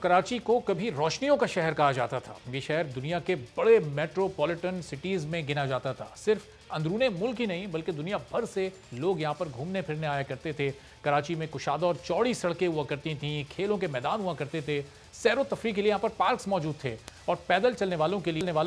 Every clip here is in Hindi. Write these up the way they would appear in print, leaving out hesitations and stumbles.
कराची को कभी रोशनियों का शहर कहा जाता था। ये शहर दुनिया के बड़े मेट्रोपॉलिटन सिटीज़ में गिना जाता था। सिर्फ अंदरूने मुल्क ही नहीं बल्कि दुनिया भर से लोग यहाँ पर घूमने फिरने आया करते थे। कराची में कुशादा और चौड़ी सड़कें हुआ करती थीं, खेलों के मैदान हुआ करते थे, सैर व तफरी के लिए यहाँ पर पार्क्स मौजूद थे और पैदल चलने वालों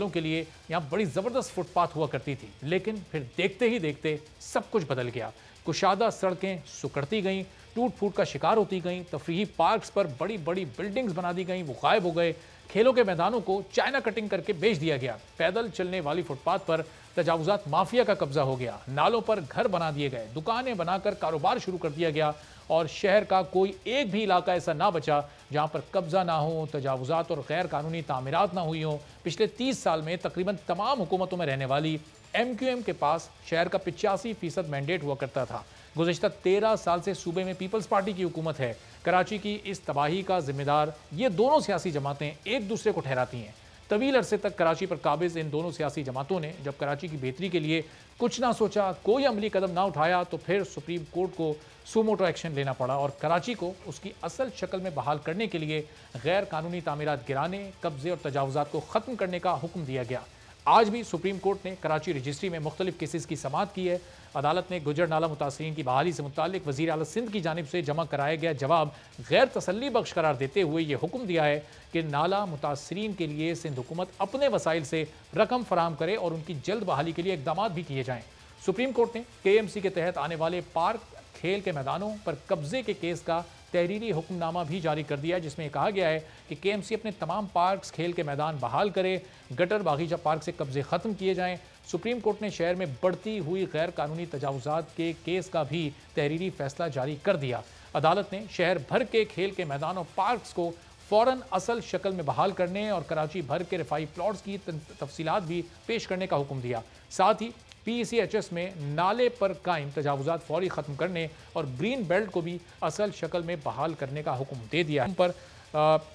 के लिए यहाँ बड़ी ज़बरदस्त फुटपाथ हुआ करती थी। लेकिन फिर देखते ही देखते सब कुछ बदल गया। कुशादा सड़कें सुकड़ती गईं, टूट फूट का शिकार होती गईं, तफरीही पार्क्स पर बड़ी बड़ी बिल्डिंग्स बना दी गईं, वो गायब हो गए। खेलों के मैदानों को चाइना कटिंग करके बेच दिया गया। पैदल चलने वाली फुटपाथ पर तजावुजात माफिया का कब्जा हो गया। नालों पर घर बना दिए गए, दुकानें बनाकर कारोबार शुरू कर दिया गया और शहर का कोई एक भी इलाका ऐसा ना बचा जहां पर कब्जा ना हो, तजावुजात और गैर कानूनी तामीरात ना हुई हों। पिछले 30 साल में तकरीबन तमाम हुकूमतों में रहने वाली MQM के पास शहर का 85% मैंडेट हुआ करता था। गुज़िश्ता 13 साल से सूबे में पीपल्स पार्टी की हुकूमत है। कराची की इस तबाही का जिम्मेदार ये दोनों सियासी जमातें एक दूसरे को ठहराती हैं। तवील अरसे तक कराची पर काबिज इन दोनों सियासी जमातों ने जब कराची की बेहतरी के लिए कुछ ना सोचा, कोई अमली कदम ना उठाया, तो फिर सुप्रीम कोर्ट को सुमोटो एक्शन लेना पड़ा और कराची को उसकी असल शक्ल में बहाल करने के लिए गैर कानूनी तामीरात गिराने, कब्जे और तजावुजात को ख़त्म करने का हुक्म दिया गया। आज भी सुप्रीम कोर्ट ने कराची रजिस्ट्री में मुख्तलिफ केसेस की समाअत की है। अदालत ने गुजर नाला मुतासरीन की बहाली से मुताल्लिक वज़ीर आला सिंध की जानिब से जमा कराया गया जवाब गैर तसल्ली बख्श करार देते हुए ये हुक्म दिया है कि नाला मुतासरीन के लिए सिंध हुकूमत अपने वसाइल से रकम फराहम करे और उनकी जल्द बहाली के लिए इकदाम भी किए जाएँ। सुप्रीम कोर्ट ने KMC के तहत आने वाले पार्क, खेल के मैदानों पर कब्जे के केस का तहरीरी हुक्मनामा भी जारी कर दिया है, जिसमें कहा गया है कि KMC अपने तमाम पार्क्स, खेल के मैदान बहाल करे, गटर बागीचा पार्क से कब्जे ख़त्म किए जाएं। सुप्रीम कोर्ट ने शहर में बढ़ती हुई गैर कानूनी तजावुजात के केस का भी तहरीरी फैसला जारी कर दिया। अदालत ने शहर भर के खेल के मैदान और पार्क्स को फ़ौरन असल शक्ल में बहाल करने और कराची भर के रिफाई प्लॉट्स की तफसीलात भी पेश करने का हुक्म दिया। साथ ही PCHS में नाले पर कायम तजावुजात फौरी ख़त्म करने और ग्रीन बेल्ट को भी असल शक्ल में बहाल करने का हुक्म दे दिया है। पर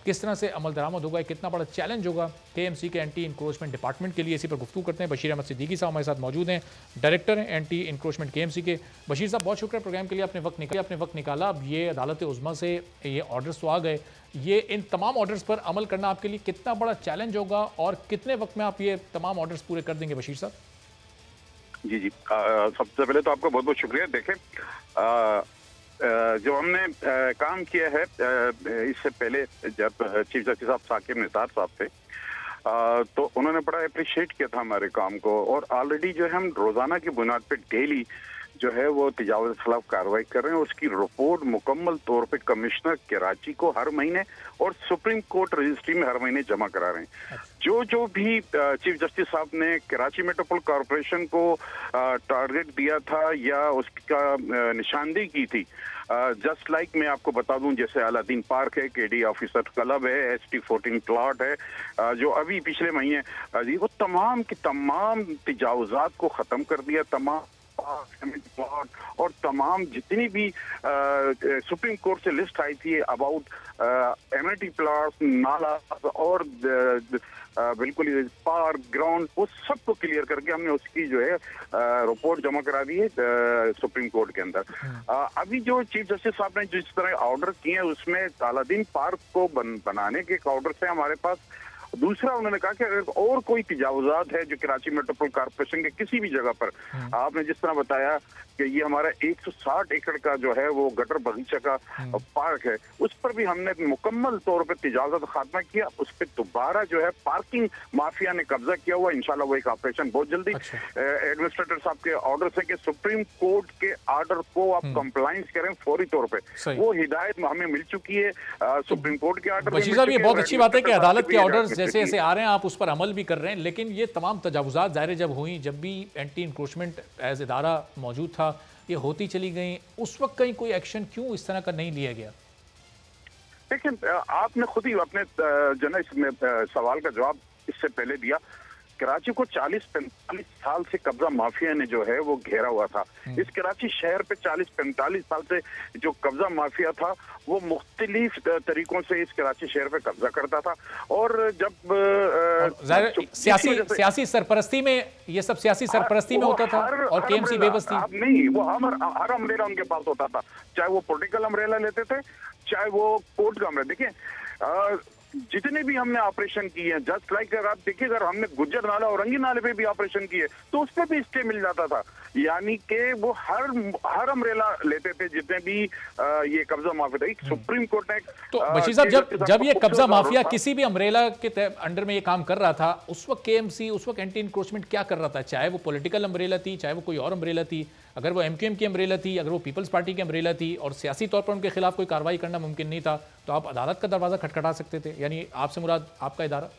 किस तरह से अमल दरामद होगा, कितना बड़ा चैलेंज होगा KMC के एंटी इंक्रोचमेंट डिपार्टमेंट के लिए, इसी पर गुफ्तगू करते हैं। बशीर अहमद सिद्दीकी साहब हमारे साथ मौजूद हैं, डायरेक्टर हैं एंटी इंक्रोचमेंट KMC के। बशीर साहब, बहुत शुक्रिया प्रोग्राम के लिए, आपने वक्त निकाला। अब ये अदालत उज़्मा से ये ऑर्डर्स तो आ गए, ये इन तमाम ऑर्डर्स पर अमल करना आपके लिए कितना बड़ा चैलेंज होगा और कितने वक्त में आप ये तमाम ऑर्डर्स पूरे कर देंगे बशीर साहब? जी, सबसे पहले तो आपका बहुत बहुत शुक्रिया। देखें, जो हमने काम किया है इससे पहले, जब चीफ जस्टिस साहब साकिब निसार साहब थे, तो उन्होंने बड़ा अप्रिशिएट किया था हमारे काम को और ऑलरेडी जो है हम रोजाना की बुनियाद पे डेली जो है वो तजावुज़ के खिलाफ कार्रवाई कर रहे हैं। उसकी रिपोर्ट मुकम्मल तौर पे कमिश्नर कराची को हर महीने और सुप्रीम कोर्ट रजिस्ट्री में हर महीने जमा करा रहे हैं। जो भी चीफ जस्टिस साहब ने कराची मेट्रोपॉलिटन कॉरपोरेशन को टारगेट दिया था या उसका निशानदेही की थी, जस्ट लाइक मैं आपको बता दूं, जैसे अलादीन पार्क है, KD ऑफिसर क्लब है, ST14 प्लॉट है, जो अभी पिछले महीने वो तमाम की तमाम तजावुजात को ख़त्म कर दिया। तमाम प्लॉट और तमाम जितनी भी सुप्रीम कोर्ट से लिस्ट आई थी अबाउट एमिनिटी प्लॉट, नाला और बिल्कुल पार्क, ग्राउंड, वो सबको क्लियर करके हमने उसकी जो है रिपोर्ट जमा करा दी है सुप्रीम कोर्ट के अंदर। अभी जो चीफ जस्टिस साहब ने जिस तरह ऑर्डर किए हैं उसमें अलादीन पार्क को बनाने के ऑर्डर से हमारे पास। दूसरा, उन्होंने कहा कि अगर और कोई तजावुजात है जो कराची मेट्रोपॉलिटन कॉरपोरेशन के किसी भी जगह पर, आपने जिस तरह बताया कि ये हमारा 160 एकड़ का जो है वो गटर बगीचा का पार्क है, उस पर भी हमने मुकम्मल तौर पर तजावुजात खात्मा किया। उस पर दोबारा जो है पार्किंग माफिया ने कब्जा किया हुआ। इंशाल्लाह वो एक ऑपरेशन बहुत जल्दी एडमिनिस्ट्रेटर साहब के ऑर्डर से कि सुप्रीम कोर्ट के ऑर्डर को आप कंप्लाइंस करें फौरी तौर पर, वो हिदायत हमें मिल चुकी है सुप्रीम कोर्ट के ऑर्डर। बशीर साहब, ये बहुत अच्छी बात है कि अदालत के ऑर्डर जैसे जैसे आ रहे हैं आप उस पर अमल भी कर रहे हैं, लेकिन ये तमाम तजावुजात ज़ाहिर जब हुई, जब भी एंटी इंक्रोचमेंट एज इदारा मौजूद था, ये होती चली गई, उस वक्त कहीं कोई एक्शन क्यों इस तरह का नहीं लिया गया? लेकिन आपने खुद ही अपने जो है इसमें सवाल का जवाब इससे पहले दिया। कराची को 40-45 साल से कब्जा माफिया ने जो है वो घेरा हुआ था। इस कराची शहर पे 40-45 साल से जो कब्जा माफिया था वो मुख्तलिफ तरीकों से इस कराची शहर पे कब्जा करता था। और जब सियासी सरपरस्ती में, ये सब सियासी सरपरस्ती में होता था और KMC बेबस थी। नहीं, वो हर अम्ब्रेला उनके पास होता था, चाहे वो पॉलिटिकल अम्ब्रेला लेते थे, चाहे वो कोर्ट का अम्ब्रेला। देखिए, जितने भी हमने ऑपरेशन किए हैं, जस्ट लाइक अगर आप देखिए, अगर हमने गुज्जर नाला और रंगी नाले पे भी ऑपरेशन किए तो उस पर भी स्टे मिल जाता था। यानी कि वो हर अम्ब्रेला लेते थे जितने भी ये कब्जा माफिया था। सुप्रीम कोर्ट ने तो बशीर साहब, जब ये कब्जा माफिया किसी भी अम्ब्रेला के अंडर में ये काम कर रहा था, उस वक्त केएमसी, उस वक्त एंटी इंक्रोचमेंट क्या कर रहा था? चाहे वो पॉलिटिकल अम्ब्रेला थी, चाहे वो कोई और अम्ब्रेला थी, अगर वो एमक्यूएम की अम्ब्रेला थी, अगर वो पीपल्स पार्टी की अम्ब्रेला थी और सियासी तौर पर उनके खिलाफ कोई कार्रवाई करना मुमकिन नहीं था, तो आप अदालत का दरवाजा खटखटा सकते थे। यानी आपसे मुराद आपका इदारा?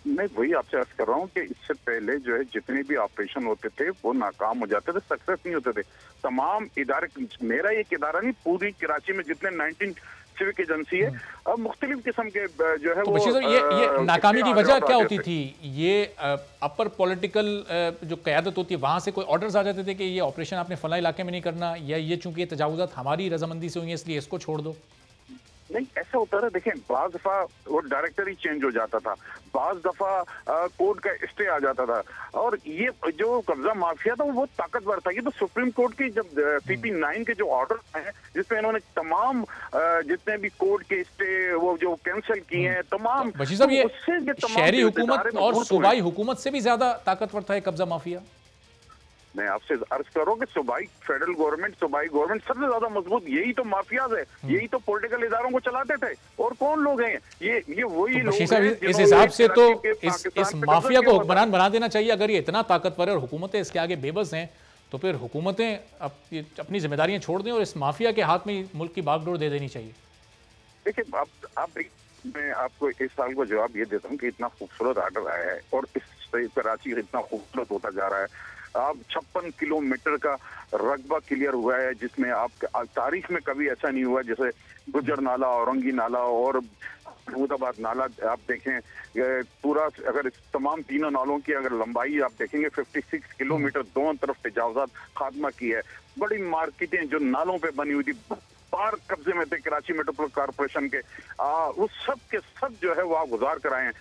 मैं वही आपसे अर्ज कर रहा हूँ कि इससे पहले जो है जितने भी ऑपरेशन होते थे वो नाकाम हो जाते थे, सक्सेस नहीं होते थे। तमाम इदारे, मेरा एक इदारा नहीं, पूरी कराची में जितने 19 सिविक एजेंसी है, अब मुख्तलिफ किस्म के जो है तो वो ये नाकामी की वजह क्या होती थी? ये अपर पॉलिटिकल जो क़यादत होती है वहां से कोई ऑर्डर्स आ जाते थे कि ये ऑपरेशन आपने फला इलाके में नहीं करना, या ये चूंकि ये तजावुज़ात हमारी रजामंदी से हुई है इसलिए इसको छोड़ दो? नहीं, ऐसा होता था। देखें, बाज दफा वो डायरेक्टर ही चेंज हो जाता था, बाज दफा कोर्ट का स्टे आ जाता था, और ये जो कब्जा माफिया था वो ताकतवर था। ये तो सुप्रीम कोर्ट की जब CP9 के जो ऑर्डर हैं जिसमें इन्होंने तमाम जितने भी कोर्ट के स्टे वो जो कैंसिल किए हैं तमाम, बशीर साहब, ये शहरी हुकूमत और सूबाई हुकूमत से भी ज्यादा ताकतवर था ये कब्जा माफिया? मैं आपसे अर्ज करूं कि सूबाई फेडरल गवर्नमेंट, सूबाई गवर्नमेंट सबसे ज्यादा मजबूत यही तो माफियाज है, यही तो पॉलिटिकल इदारों को चलाते थे। और कौन लोग हैं ये वही लोग हैं। इस हिसाब से तो इस माफिया को हुक्मरान बना देना चाहिए। अगर ये इतना ताकतवर है और हुकूमतें इसके आगे बेबस हैं, तो फिर हुकूमतें अपनी जिम्मेदारियां छोड़ दें और इस माफिया के हाथ में मुल्क की बागडोर दे देनी चाहिए। देखिए, मैं आपको इस साल को जवाब ये देता हूँ कि इतना खूबसूरत आर्डर आया है और इस कराची इतना खूबसूरत होता जा रहा है। आप 56 किलोमीटर का रकबा क्लियर हुआ है, जिसमें आप तारीख में कभी ऐसा नहीं हुआ। जैसे गुज्जर नाला, औरंगी नाला और महमूदाबाद नाला आप देखें, पूरा अगर तमाम तीनों नालों की अगर लंबाई आप देखेंगे 56 किलोमीटर दोनों तरफ तजावुज़ात खात्मा की है। बड़ी मार्केटें जो नालों पे बनी हुई थी बार कब्जे में थे कराची मेट्रोपॉलिटन कॉर्पोरेशन के, वो सब के सब जो है वो आप गुजार कराए हैं।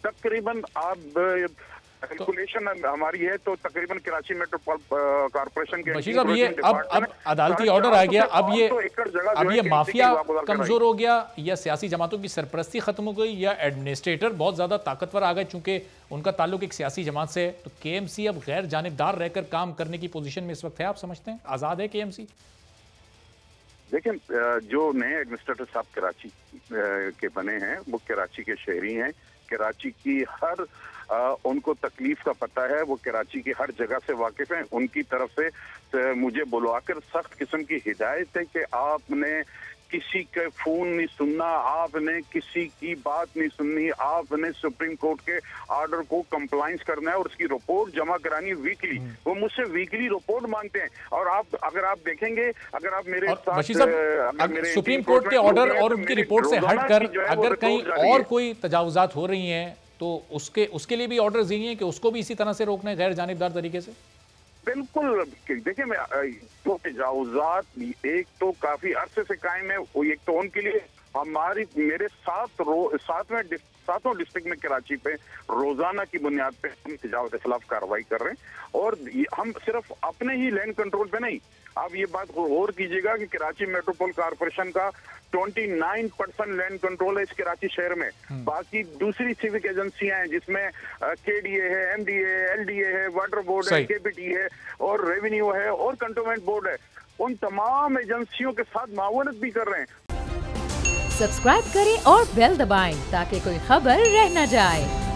तकरीबन आप कैलकुलेशन हमारी है तो तकरीबन कराची मेट्रोपॉलिटन कॉर्पोरेशन के बशीर साहब, ये अब अदालती ऑर्डर आ गया, अब ये माफिया कमजोर हो गया या सियासी जमातों की सरपरस्ती खत्म हो गई या एडमिनिस्ट्रेटर बहुत ज्यादा ताकतवर आ गए चूंकि उनका ताल्लुक एक सियासी जमात से है? तो केएमसी अब गैर जानिबदार रहकर काम करने की पोजीशन में इस वक्त है, आप समझते हैं? आजाद है केएमसी? देखिए, जो नए एडमिनिस्ट्रेटर साहब कराची के बने हैं वो कराची के शहरी हैं। कराची की हर उनको तकलीफ का पता है, वो कराची की हर जगह से वाकिफ हैं। उनकी तरफ से मुझे बुलवाकर सख्त किस्म की हिदायत है कि आपने किसी के फोन नहीं सुनना, आपने किसी की बात नहीं सुननी, आपने सुप्रीम कोर्ट के ऑर्डर को कंप्लाइंस करना है और उसकी रिपोर्ट जमा करानी वीकली। वो मुझसे वीकली रिपोर्ट मांगते हैं। और अगर आप देखेंगे, अगर आप मेरे साथ सुप्रीम कोर्ट के ऑर्डर और उनकी रिपोर्ट से हटकर अगर कहीं और कोई तजावुज़ात हो रही हैं तो उसके लिए भी ऑर्डर दिए हैं कि उसको भी इसी तरह से रोकना है गैर जानिबदार तरीके से? बिल्कुल। देखिए, मैं तो तजावुज़ात एक तो काफी अरसे से कायम है। एक तो उनके लिए मेरे सातों डिस्ट्रिक्ट में कराची पे रोजाना की बुनियाद पे हम तजावुज़ के खिलाफ कार्रवाई कर रहे हैं। और हम सिर्फ अपने ही लैंड कंट्रोल पे नहीं, आप ये बात गौर कीजिएगा कि कराची मेट्रोपॉलिटन कॉर्पोरेशन का 29% लैंड कंट्रोल है इस कराची शहर में। बाकी दूसरी सिविक एजेंसियां हैं जिसमें KDA है, MDA है, LDA है, वाटर बोर्ड है, KPT है और रेवेन्यू है और कंटोनमेंट बोर्ड है। उन तमाम एजेंसियों के साथ मावनत भी कर रहे हैं। सब्सक्राइब करें और बेल दबाएं ताकि कोई खबर रह न जाए।